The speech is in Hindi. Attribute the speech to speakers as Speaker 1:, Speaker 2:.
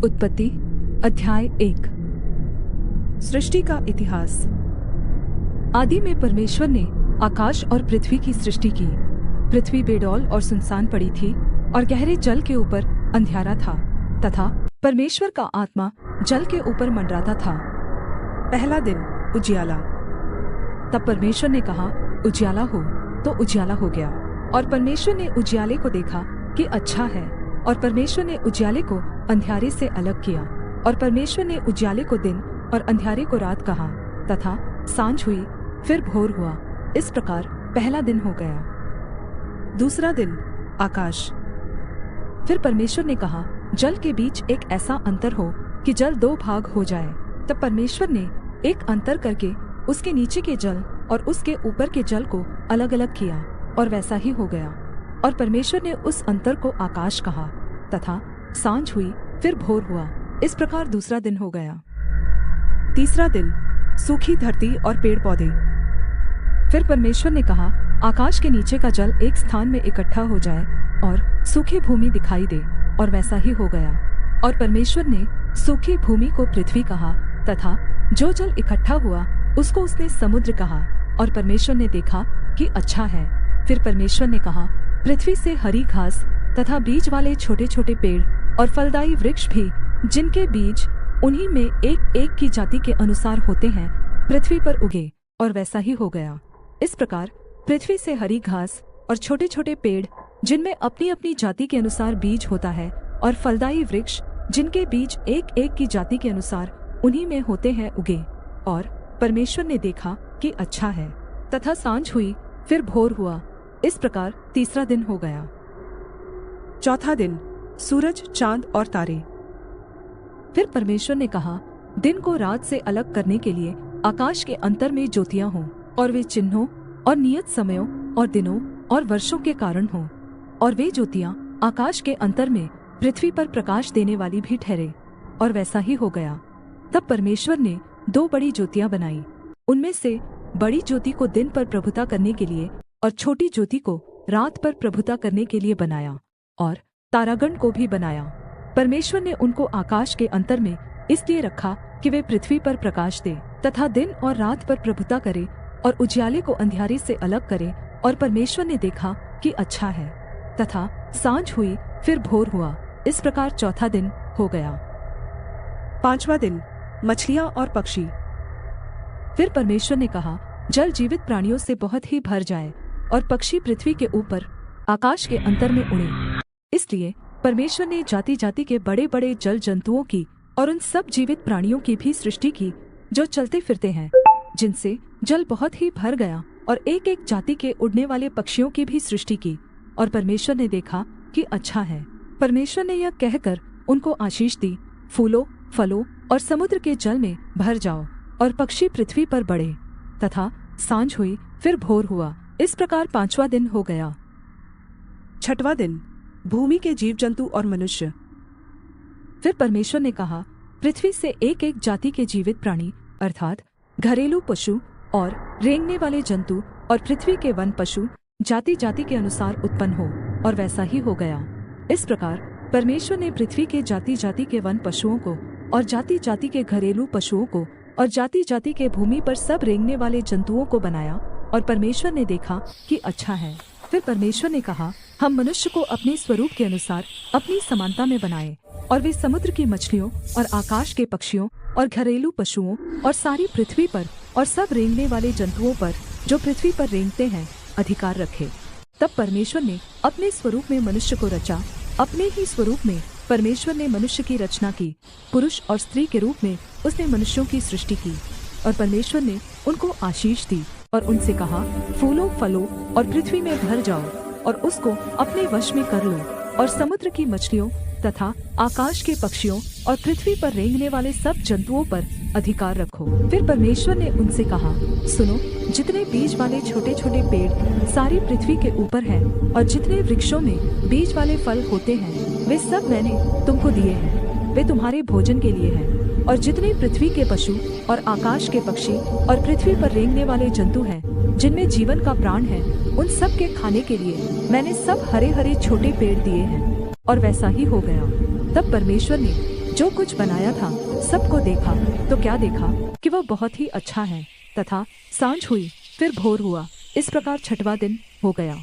Speaker 1: उत्पत्ति अध्याय 1। सृष्टि का इतिहास। आदि में परमेश्वर ने आकाश और पृथ्वी की सृष्टि की। पृथ्वी बेडौल और सुनसान पड़ी थी और गहरे जल के ऊपर अंधियारा था तथा परमेश्वर का आत्मा जल के ऊपर मंडराता था। पहला दिन उजियाला। तब परमेश्वर ने कहा, उजियाला हो, तो उजियाला हो गया। और परमेश्वर ने उजियाले को देखा कि अच्छा है। और परमेश्वर ने उजियाले को अंधियारे से अलग किया। और परमेश्वर ने उजियाले को दिन और अंधियारे को रात कहा तथा सांझ हुई, फिर भोर हुआ। इस प्रकार पहला दिन हो गया। दूसरा दिन आकाश। फिर परमेश्वर ने कहा, जल के बीच एक ऐसा अंतर हो कि जल दो भाग हो जाए। तब परमेश्वर ने एक अंतर करके उसके नीचे के जल और उसके ऊपर के जल को अलग अलग किया, और वैसा ही हो गया। और परमेश्वर ने उस अंतर को आकाश कहा तथा सांझ हुई, फिर भोर हुआ। इस प्रकार दूसरा दिन हो गया। तीसरा दिन सूखी धरती और पेड़ पौधे। फिर परमेश्वर ने कहा, आकाश के नीचे का जल एक स्थान में इकट्ठा हो जाए और सूखी भूमि दिखाई दे, और वैसा ही हो गया। और परमेश्वर ने सूखी भूमि को पृथ्वी कहा तथा जो जल इकट्ठा हुआ उसको उसने समुद्र कहा। और परमेश्वर ने देखा कि अच्छा है। फिर परमेश्वर ने कहा, पृथ्वी से हरी घास तथा बीज वाले छोटे छोटे पेड़ और फलदायी वृक्ष भी, जिनके बीज उन्हीं में एक एक की जाति के अनुसार होते हैं, पृथ्वी पर उगे। और वैसा ही हो गया। इस प्रकार पृथ्वी से हरी घास और छोटे छोटे पेड़, जिनमें अपनी अपनी जाति के अनुसार बीज होता है, और फलदायी वृक्ष, जिनके बीज एक एक की जाति के अनुसार उन्हीं में होते हैं, उगे। और परमेश्वर ने देखा कि अच्छा है। तथा सांझ हुई, फिर भोर हुआ। इस प्रकार तीसरा दिन हो गया। चौथा दिन सूरज, चांद और तारे। फिर परमेश्वर ने कहा, दिन को रात से अलग करने के लिए आकाश के अंतर में ज्योतियां हों, और वे चिन्हों और नियत समयों और दिनों और वर्षों के कारण हों। और वे ज्योतियां आकाश के अंतर में पृथ्वी पर प्रकाश देने वाली भी ठहरे। और वैसा ही हो गया। तब परमेश्वर ने दो बड़ी ज्योतियां बनाई। उनमें से बड़ी ज्योति को दिन पर प्रभुता करने के लिए और छोटी ज्योति को रात पर प्रभुता करने के लिए बनाया। और तारागण को भी बनाया। परमेश्वर ने उनको आकाश के अंतर में इसलिए रखा कि वे पृथ्वी पर प्रकाश दे तथा दिन और रात पर प्रभुता करे, और उजियाले को अंधियारे से अलग करे। और परमेश्वर ने देखा कि अच्छा है। तथा सांझ हुई, फिर भोर हुआ। इस प्रकार चौथा दिन हो गया। पांचवा दिन मछलियां और पक्षी। फिर परमेश्वर ने कहा, जल जीवित प्राणियों से बहुत ही भर जाए, और पक्षी पृथ्वी के ऊपर आकाश के अंतर में उड़े। इसलिए परमेश्वर ने जाति जाति के बड़े बड़े जल जंतुओं की और उन सब जीवित प्राणियों की भी सृष्टि की, जो चलते फिरते हैं, जिनसे जल बहुत ही भर गया। और एक एक जाति के उड़ने वाले पक्षियों की भी सृष्टि की। और परमेश्वर ने देखा कि अच्छा है। परमेश्वर ने यह कहकर उनको आशीष दी, फूलो, फलो और समुद्र के जल में भर जाओ, और पक्षी पृथ्वी पर बढ़े। तथा सांझ हुई, फिर भोर हुआ। इस प्रकार पांचवा दिन हो गया। छठवां दिन भूमि के जीव जंतु और मनुष्य। फिर परमेश्वर ने कहा, पृथ्वी से एक एक जाति के जीवित प्राणी, अर्थात घरेलू पशु और रेंगने वाले जंतु, और पृथ्वी के वन पशु जाति जाति के अनुसार उत्पन्न हो। और वैसा ही हो गया। इस प्रकार परमेश्वर ने पृथ्वी के जाति जाति के वन पशुओं को, और जाति जाति के घरेलू पशुओं को, और जाति जाति के भूमि पर सब रेंगने वाले जंतुओं को बनाया। और परमेश्वर ने देखा कि अच्छा है। फिर परमेश्वर ने कहा, हम मनुष्य को अपने स्वरूप के अनुसार अपनी समानता में बनाएं, और वे समुद्र की मछलियों और आकाश के पक्षियों और घरेलू पशुओं और सारी पृथ्वी पर और सब रेंगने वाले जंतुओं पर, जो पृथ्वी पर रेंगते हैं, अधिकार रखे। तब परमेश्वर ने अपने स्वरूप में मनुष्य को रचा। अपने ही स्वरूप में परमेश्वर ने मनुष्य की रचना की। पुरुष और स्त्री के रूप में उसने मनुष्यों की सृष्टि की। और परमेश्वर ने उनको आशीष दी और उनसे कहा, फूलो, फलो और पृथ्वी में भर जाओ, और उसको अपने वश में कर लो, और समुद्र की मछलियों तथा आकाश के पक्षियों और पृथ्वी पर रेंगने वाले सब जंतुओं पर अधिकार रखो। फिर परमेश्वर ने उनसे कहा, सुनो, जितने बीज वाले छोटे छोटे पेड़ सारी पृथ्वी के ऊपर हैं, और जितने वृक्षों में बीज वाले फल होते हैं, वे सब मैंने तुमको दिए हैं। वे तुम्हारे भोजन के लिए हैं। और जितने पृथ्वी के पशु और आकाश के पक्षी और पृथ्वी पर रेंगने वाले जंतु हैं, जिनमें जीवन का प्राण है, उन सब के खाने के लिए मैंने सब हरे हरे छोटे पेड़ दिए हैं। और वैसा ही हो गया। तब परमेश्वर ने जो कुछ बनाया था सबको देखा तो क्या देखा कि वह बहुत ही अच्छा है। तथा सांझ हुई फिर भोर हुआ, इस प्रकार छठवां दिन हो गया।